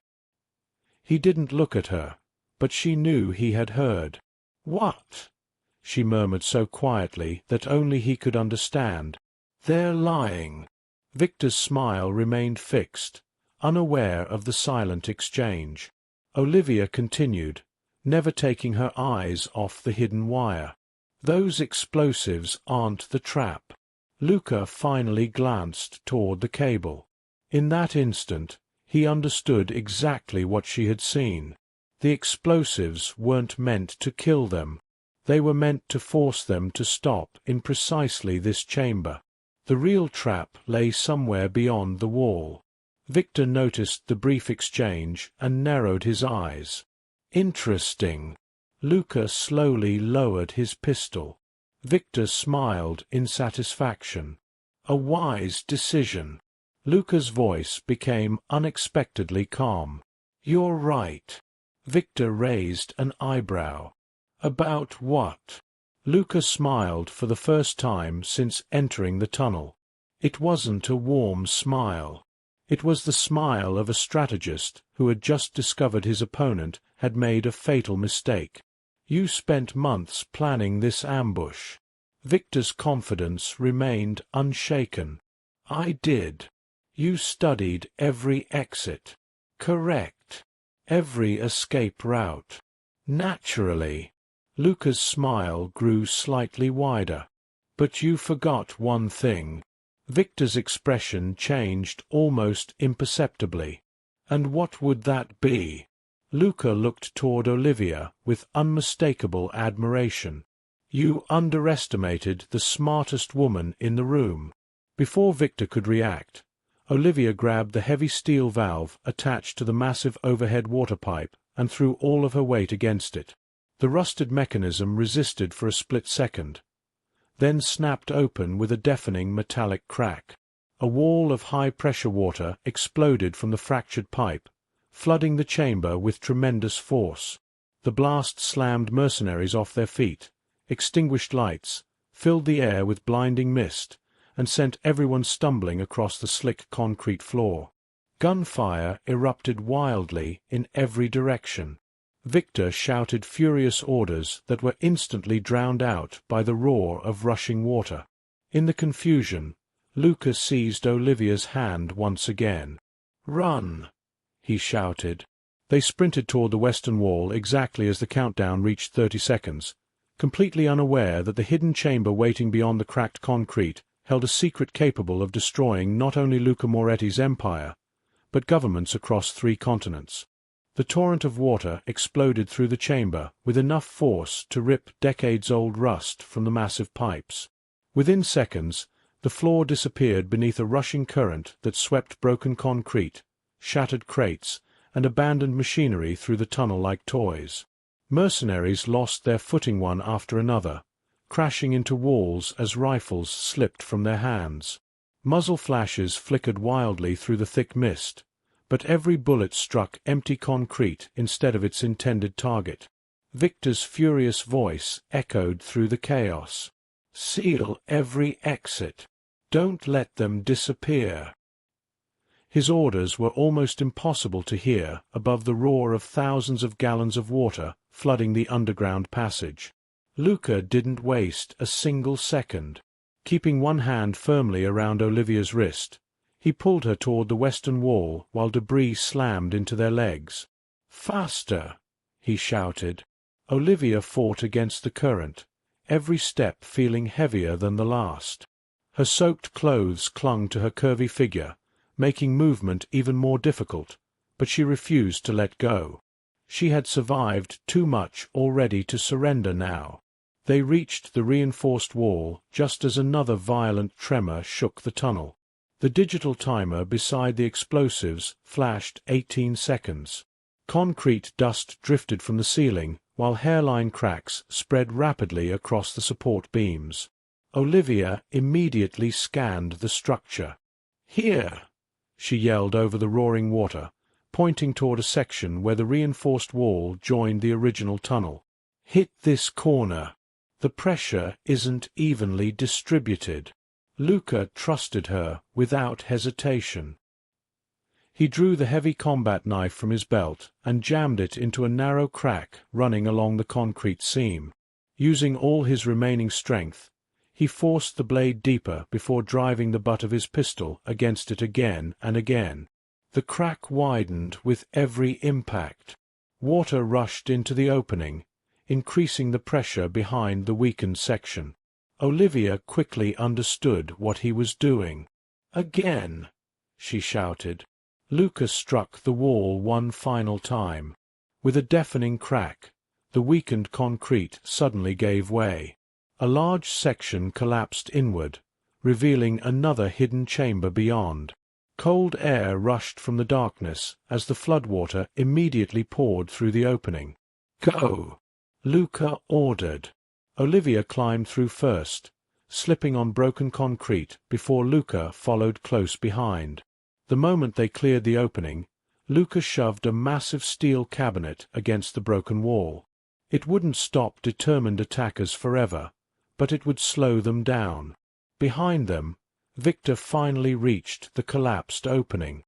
He didn't look at her, but she knew he had heard. "What?" she murmured so quietly that only he could understand. "They're lying." Victor's smile remained fixed, unaware of the silent exchange. Olivia continued, never taking her eyes off the hidden wire. "Those explosives aren't the trap." Luca finally glanced toward the cable. In that instant, he understood exactly what she had seen. The explosives weren't meant to kill them. They were meant to force them to stop in precisely this chamber. The real trap lay somewhere beyond the wall. Victor noticed the brief exchange and narrowed his eyes. Interesting. Luca slowly lowered his pistol. Victor smiled in satisfaction. A wise decision. Luca's voice became unexpectedly calm. You're right. Victor raised an eyebrow. About what? Luca smiled for the first time since entering the tunnel. It wasn't a warm smile. It was the smile of a strategist who had just discovered his opponent had made a fatal mistake. You spent months planning this ambush. Victor's confidence remained unshaken. I did. You studied every exit. Correct. Every escape route. Naturally. Luca's smile grew slightly wider. But you forgot one thing. Victor's expression changed almost imperceptibly. And what would that be? Luca looked toward Olivia with unmistakable admiration. You underestimated the smartest woman in the room. Before Victor could react, Olivia grabbed the heavy steel valve attached to the massive overhead water pipe and threw all of her weight against it. The rusted mechanism resisted for a split second, then snapped open with a deafening metallic crack. A wall of high-pressure water exploded from the fractured pipe, flooding the chamber with tremendous force. The blast slammed mercenaries off their feet, extinguished lights, filled the air with blinding mist, and sent everyone stumbling across the slick concrete floor. Gunfire erupted wildly in every direction. Victor shouted furious orders that were instantly drowned out by the roar of rushing water. In the confusion, Luca seized Olivia's hand once again. "Run!" he shouted. They sprinted toward the western wall exactly as the countdown reached 30 seconds, completely unaware that the hidden chamber waiting beyond the cracked concrete held a secret capable of destroying not only Luca Moretti's empire, but governments across 3 continents. The torrent of water exploded through the chamber with enough force to rip decades-old rust from the massive pipes. Within seconds, the floor disappeared beneath a rushing current that swept broken concrete, shattered crates, and abandoned machinery through the tunnel like toys. Mercenaries lost their footing one after another, crashing into walls as rifles slipped from their hands. Muzzle flashes flickered wildly through the thick mist, but every bullet struck empty concrete instead of its intended target. Victor's furious voice echoed through the chaos. "Seal every exit. Don't let them disappear." His orders were almost impossible to hear above the roar of thousands of gallons of water flooding the underground passage. Luca didn't waste a single second. Keeping one hand firmly around Olivia's wrist, he pulled her toward the western wall while debris slammed into their legs. "Faster!" he shouted. Olivia fought against the current, every step feeling heavier than the last. Her soaked clothes clung to her curvy figure, making movement even more difficult, but she refused to let go. She had survived too much already to surrender now. They reached the reinforced wall just as another violent tremor shook the tunnel. The digital timer beside the explosives flashed 18 seconds. Concrete dust drifted from the ceiling, while hairline cracks spread rapidly across the support beams. Olivia immediately scanned the structure. "Here!" she yelled over the roaring water, pointing toward a section where the reinforced wall joined the original tunnel. "Hit this corner. The pressure isn't evenly distributed." Luca trusted her without hesitation. He drew the heavy combat knife from his belt and jammed it into a narrow crack running along the concrete seam. Using all his remaining strength, he forced the blade deeper before driving the butt of his pistol against it again and again. The crack widened with every impact. Water rushed into the opening, increasing the pressure behind the weakened section. Olivia quickly understood what he was doing. "Again!" she shouted. Luca struck the wall one final time. With a deafening crack, the weakened concrete suddenly gave way. A large section collapsed inward, revealing another hidden chamber beyond. Cold air rushed from the darkness as the floodwater immediately poured through the opening. "Go!" Luca ordered. Olivia climbed through first, slipping on broken concrete before Luca followed close behind. The moment they cleared the opening, Luca shoved a massive steel cabinet against the broken wall. It wouldn't stop determined attackers forever, but it would slow them down. Behind them, Victor finally reached the collapsed opening.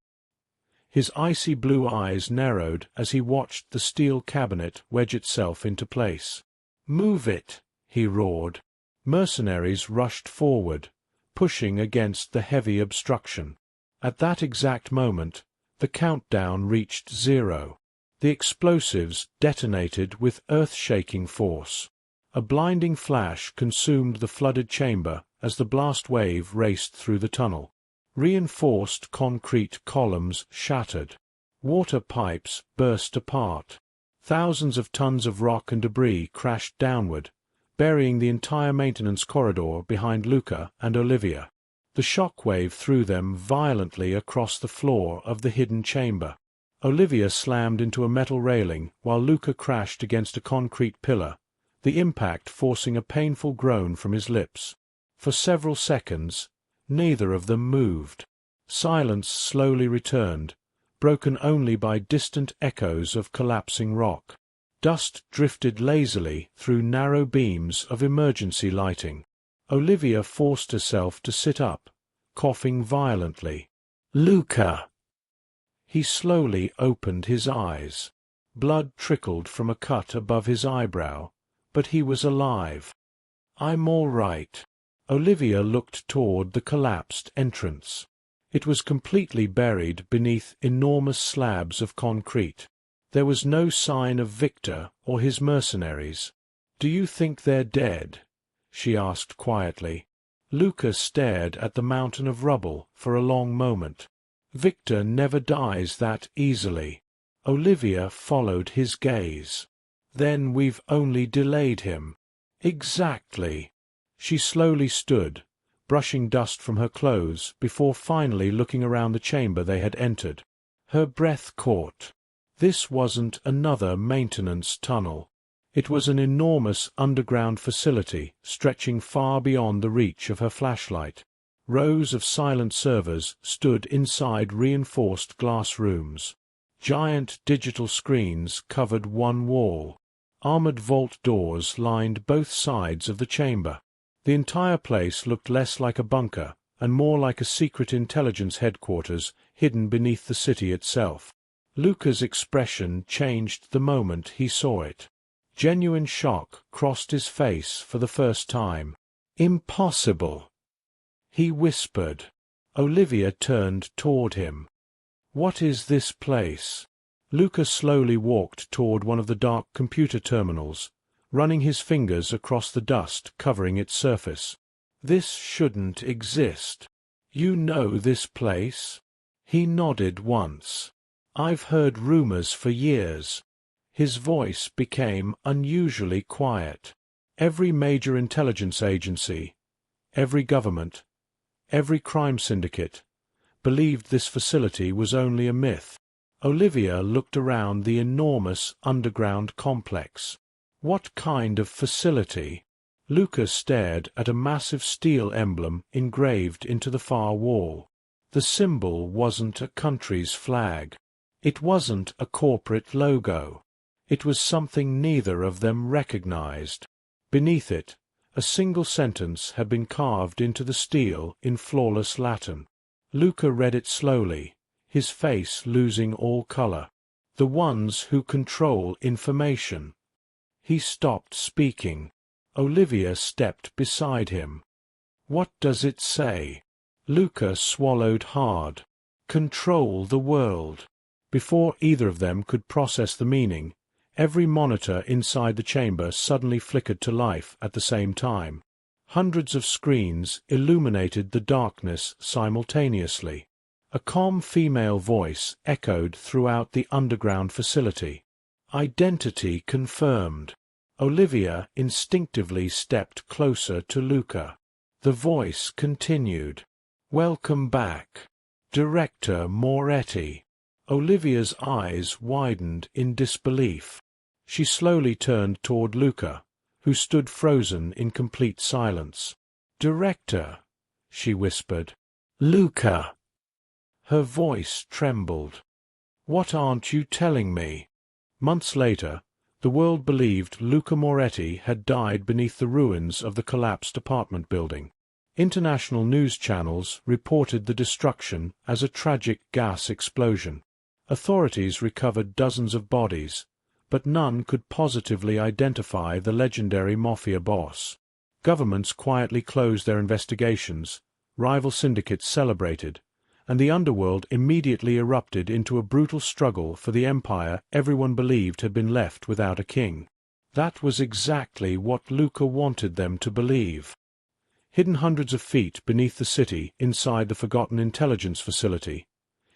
His icy blue eyes narrowed as he watched the steel cabinet wedge itself into place. "Move it!" he roared. Mercenaries rushed forward, pushing against the heavy obstruction. At that exact moment, the countdown reached 0. The explosives detonated with earth-shaking force. A blinding flash consumed the flooded chamber as the blast wave raced through the tunnel. Reinforced concrete columns shattered. Water pipes burst apart. Thousands of tons of rock and debris crashed downward, burying the entire maintenance corridor behind Luca and Olivia. The shock wave threw them violently across the floor of the hidden chamber. Olivia slammed into a metal railing while Luca crashed against a concrete pillar, the impact forcing a painful groan from his lips. For several seconds, neither of them moved. Silence slowly returned, broken only by distant echoes of collapsing rock. Dust drifted lazily through narrow beams of emergency lighting. Olivia forced herself to sit up, coughing violently. "Luca!" He slowly opened his eyes. Blood trickled from a cut above his eyebrow, but he was alive. "I'm all right." Olivia looked toward the collapsed entrance. It was completely buried beneath enormous slabs of concrete. There was no sign of Victor or his mercenaries. "Do you think they're dead?" she asked quietly. Luca stared at the mountain of rubble for a long moment. "Victor never dies that easily." Olivia followed his gaze. "Then we've only delayed him." "Exactly." She slowly stood, brushing dust from her clothes before finally looking around the chamber they had entered. Her breath caught. This wasn't another maintenance tunnel. It was an enormous underground facility stretching far beyond the reach of her flashlight. Rows of silent servers stood inside reinforced glass rooms. Giant digital screens covered one wall. Armored vault doors lined both sides of the chamber. The entire place looked less like a bunker and more like a secret intelligence headquarters hidden beneath the city itself. Luca's expression changed the moment he saw it. Genuine shock crossed his face for the first time. "Impossible!" he whispered. Olivia turned toward him. "What is this place?" Luca slowly walked toward one of the dark computer terminals, running his fingers across the dust covering its surface. "This shouldn't exist. You know this place?" He nodded once. "I've heard rumors for years." His voice became unusually quiet. Every major intelligence agency, every government, every crime syndicate, believed this facility was only a myth. Olivia looked around the enormous underground complex. What kind of facility? Luca stared at a massive steel emblem engraved into the far wall. The symbol wasn't a country's flag. It wasn't a corporate logo. It was something neither of them recognized. Beneath it, a single sentence had been carved into the steel in flawless Latin. Luca read it slowly, his face losing all color. "The ones who control information." He stopped speaking. Olivia stepped beside him. "What does it say?" Luca swallowed hard. "Control the world." Before either of them could process the meaning, every monitor inside the chamber suddenly flickered to life at the same time. Hundreds of screens illuminated the darkness simultaneously. A calm female voice echoed throughout the underground facility. Identity confirmed. Olivia instinctively stepped closer to Luca. The voice continued. "Welcome back, Director Moretti." Olivia's eyes widened in disbelief. She slowly turned toward Luca, who stood frozen in complete silence. "Director," she whispered. "Luca." Her voice trembled. "What aren't you telling me?" Months later, the world believed Luca Moretti had died beneath the ruins of the collapsed apartment building. International news channels reported the destruction as a tragic gas explosion. Authorities recovered dozens of bodies, but none could positively identify the legendary Mafia Boss. Governments quietly closed their investigations, rival syndicates celebrated, and the underworld immediately erupted into a brutal struggle for the empire everyone believed had been left without a king. That was exactly what Luca wanted them to believe. Hidden hundreds of feet beneath the city inside the forgotten intelligence facility,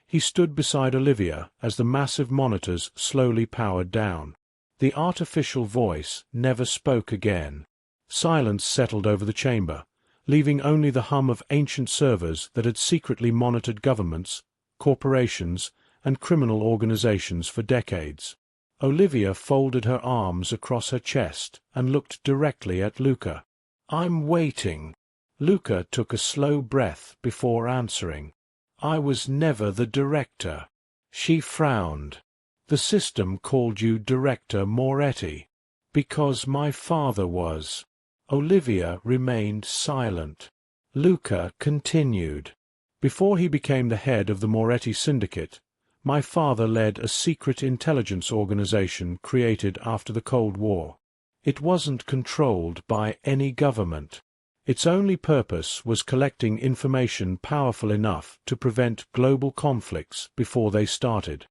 he stood beside Olivia as the massive monitors slowly powered down. The artificial voice never spoke again. Silence settled over the chamber, leaving only the hum of ancient servers that had secretly monitored governments, corporations, and criminal organizations for decades. Olivia folded her arms across her chest and looked directly at Luca. "I'm waiting." Luca took a slow breath before answering. "I was never the director." She frowned. "The system called you Director Moretti." "Because my father was." Olivia remained silent. Luca continued. "Before he became the head of the Moretti Syndicate, my father led a secret intelligence organization created after the Cold War. It wasn't controlled by any government. Its only purpose was collecting information powerful enough to prevent global conflicts before they started."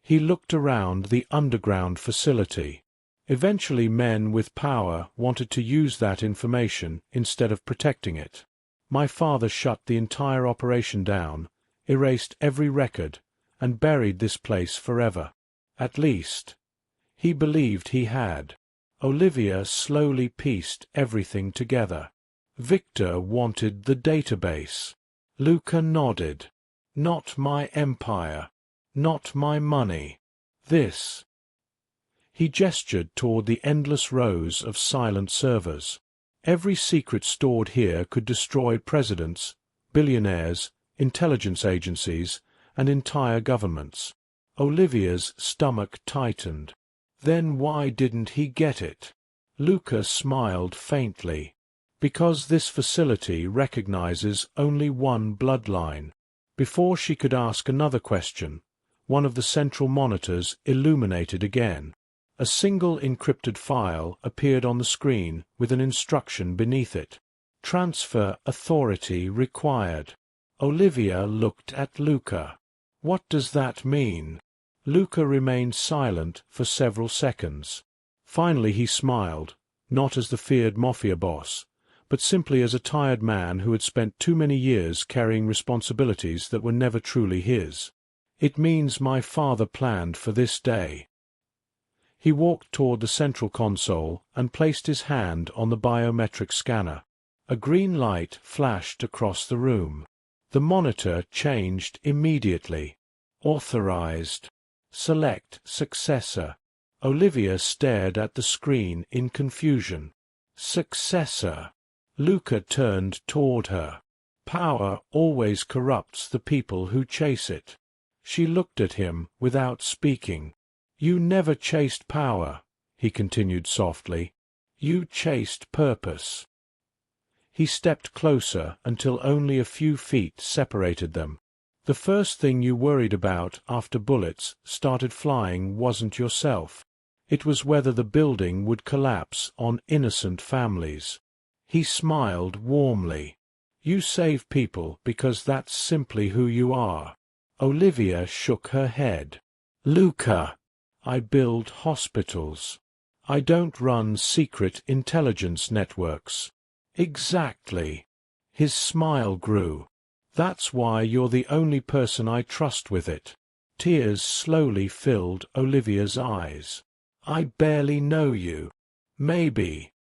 He looked around the underground facility. Eventually men with power wanted to use that information instead of protecting it. My father shut the entire operation down, erased every record, and buried this place forever. At least, he believed he had. Olivia slowly pieced everything together. Victor wanted the database. Luca nodded. "Not my empire. Not my money. This." He gestured toward the endless rows of silent servers. Every secret stored here could destroy presidents, billionaires, intelligence agencies, and entire governments. Olivia's stomach tightened. Then why didn't he get it? Luca smiled faintly. "Because this facility recognizes only one bloodline." Before she could ask another question, one of the central monitors illuminated again. A single encrypted file appeared on the screen with an instruction beneath it. "Transfer authority required." Olivia looked at Luca. "What does that mean?" Luca remained silent for several seconds. Finally he smiled, not as the feared Mafia Boss, but simply as a tired man who had spent too many years carrying responsibilities that were never truly his. "It means my father planned for this day." He walked toward the central console and placed his hand on the biometric scanner. A green light flashed across the room. The monitor changed immediately. "Authorized. Select successor." Olivia stared at the screen in confusion. "Successor." Luca turned toward her. "Power always corrupts the people who chase it." She looked at him without speaking. "You never chased power," he continued softly. "You chased purpose." He stepped closer until only a few feet separated them. "The first thing you worried about after bullets started flying wasn't yourself. It was whether the building would collapse on innocent families." He smiled warmly. "You save people because that's simply who you are." Olivia shook her head. "Luca, I build hospitals. I don't run secret intelligence networks." "Exactly." His smile grew. "That's why you're the only person I trust with it." Tears slowly filled Olivia's eyes. "I barely know you. Maybe."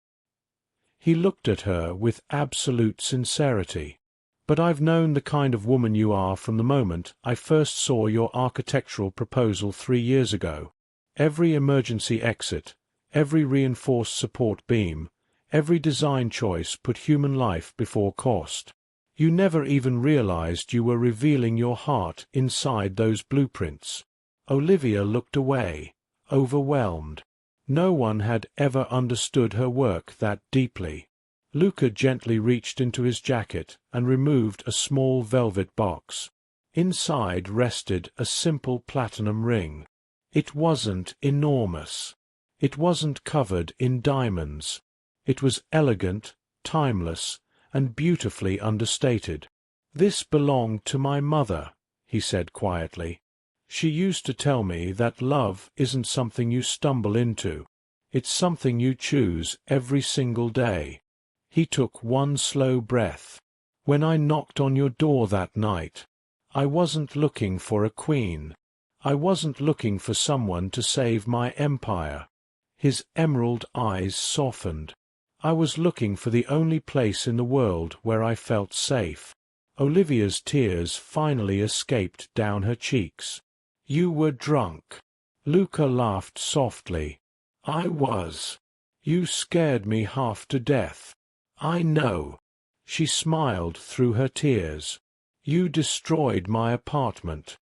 He looked at her with absolute sincerity. "But I've known the kind of woman you are from the moment I first saw your architectural proposal 3 years ago. Every emergency exit, every reinforced support beam, every design choice put human life before cost. You never even realized you were revealing your heart inside those blueprints." Olivia looked away, overwhelmed. No one had ever understood her work that deeply. Luca gently reached into his jacket and removed a small velvet box. Inside rested a simple platinum ring. It wasn't enormous. It wasn't covered in diamonds. It was elegant, timeless, and beautifully understated. "This belonged to my mother," he said quietly. "She used to tell me that love isn't something you stumble into. It's something you choose every single day." He took one slow breath. "When I knocked on your door that night, I wasn't looking for a queen. I wasn't looking for someone to save my empire." His emerald eyes softened. "I was looking for the only place in the world where I felt safe." Olivia's tears finally escaped down her cheeks. "You were drunk." Luca laughed softly. "I was. You scared me half to death. I know." She smiled through her tears. "You destroyed my apartment."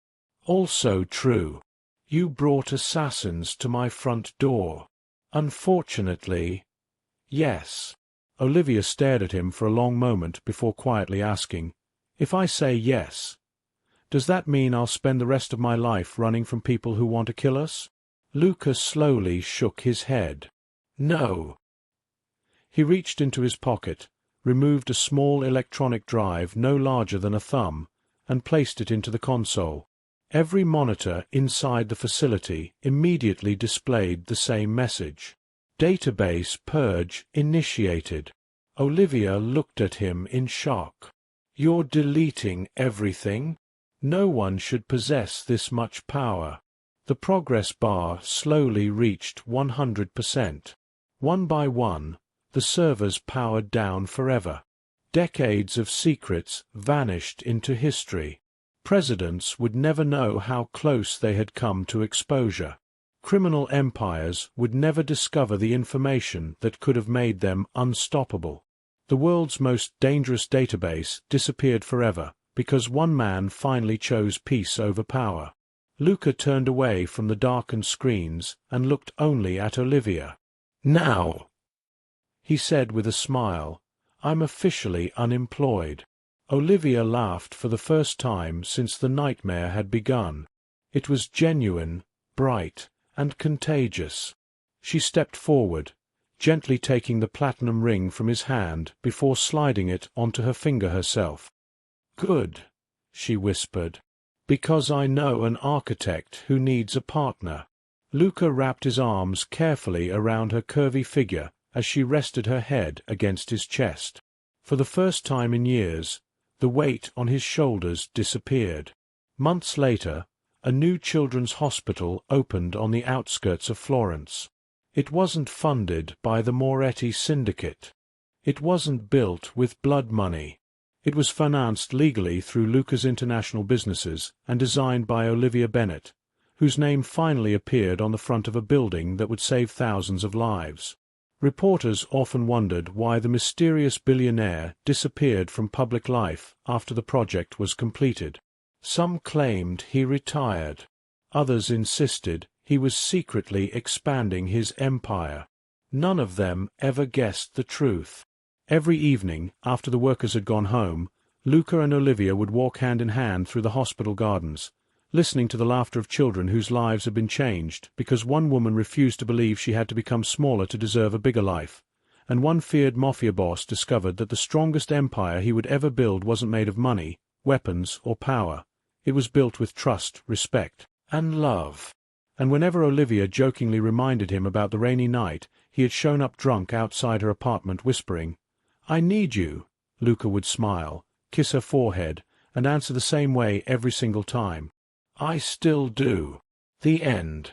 "Also true. You brought assassins to my front door." "Unfortunately, yes." Olivia stared at him for a long moment before quietly asking, "If I say yes, does that mean I'll spend the rest of my life running from people who want to kill us?" Luca slowly shook his head. "No." He reached into his pocket, removed a small electronic drive no larger than a thumb, and placed it into the console. Every monitor inside the facility immediately displayed the same message. "Database purge initiated." Olivia looked at him in shock. "You're deleting everything? No one should possess this much power." The progress bar slowly reached 100%. One by one, the servers powered down forever. Decades of secrets vanished into history. Presidents would never know how close they had come to exposure. Criminal empires would never discover the information that could have made them unstoppable. The world's most dangerous database disappeared forever because one man finally chose peace over power. Luca turned away from the darkened screens and looked only at Olivia. "Now," he said with a smile, "I'm officially unemployed." Olivia laughed for the first time since the nightmare had begun. It was genuine, bright, and contagious. She stepped forward, gently taking the platinum ring from his hand before sliding it onto her finger herself. "Good," she whispered, "because I know an architect who needs a partner." Luca wrapped his arms carefully around her curvy figure as she rested her head against his chest. For the first time in years, the weight on his shoulders disappeared. Months later, a new children's hospital opened on the outskirts of Florence. It wasn't funded by the Moretti syndicate. It wasn't built with blood money. It was financed legally through Luca's international businesses and designed by Olivia Bennett, whose name finally appeared on the front of a building that would save thousands of lives. Reporters often wondered why the mysterious billionaire disappeared from public life after the project was completed. Some claimed he retired. Others insisted he was secretly expanding his empire. None of them ever guessed the truth. Every evening, after the workers had gone home, Luca and Olivia would walk hand in hand through the hospital gardens, listening to the laughter of children whose lives had been changed because one woman refused to believe she had to become smaller to deserve a bigger life, and one feared Mafia Boss discovered that the strongest empire he would ever build wasn't made of money, weapons, or power. It was built with trust, respect, and love. And whenever Olivia jokingly reminded him about the rainy night he had shown up drunk outside her apartment whispering, "I need you," Luca would smile, kiss her forehead, and answer the same way every single time. I still do. The end.